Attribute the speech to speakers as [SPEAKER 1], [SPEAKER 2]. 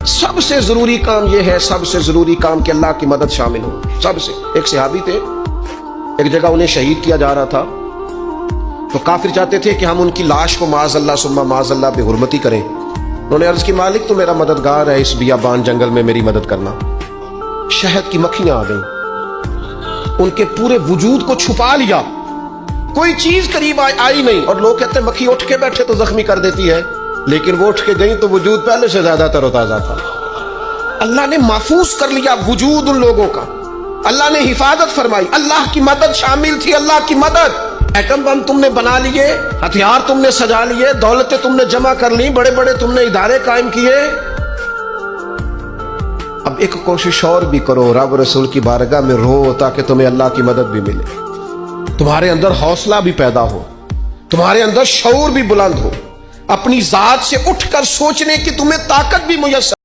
[SPEAKER 1] سب سے ضروری کام یہ ہے، سب سے ضروری کام کہ اللہ کی مدد شامل ہو۔ سب سے ایک صحابی تھے، ایک جگہ انہیں شہید کیا جا رہا تھا، تو کافر چاہتے تھے کہ ہم ان کی لاش کو معاذ اللہ ثم معاذ اللہ بے حرمتی کریں۔ انہوں نے عرض کی مالک تو میرا مددگار ہے، اس بیابان جنگل میں میری مدد کرنا۔ شہد کی مکھیاں آ گئیں، ان کے پورے وجود کو چھپا لیا، کوئی چیز قریب آئی نہیں۔ اور لوگ کہتے ہیں مکھی اٹھ کے بیٹھے تو زخمی کر دیتی ہے، لیکن وہ اٹھ کے گئی تو وجود پہلے سے زیادہ تر و تازہ تھا۔ اللہ نے محفوظ کر لیا وجود ان لوگوں کا، اللہ نے حفاظت فرمائی، اللہ کی مدد شامل تھی، اللہ کی مدد۔ ایٹم بم تم نے بنا لیے، ہتھیار تم نے سجا لیے، دولتیں تم نے جمع کر لی، بڑے بڑے تم نے ادارے قائم کیے، اب ایک کوشش اور بھی کرو، رب رسول کی بارگاہ میں رو تاکہ تمہیں اللہ کی مدد بھی ملے، تمہارے اندر حوصلہ بھی پیدا ہو، تمہارے اندر شعور بھی بلند ہو، اپنی ذات سے اٹھ کر سوچنے کی تمہیں طاقت بھی میسر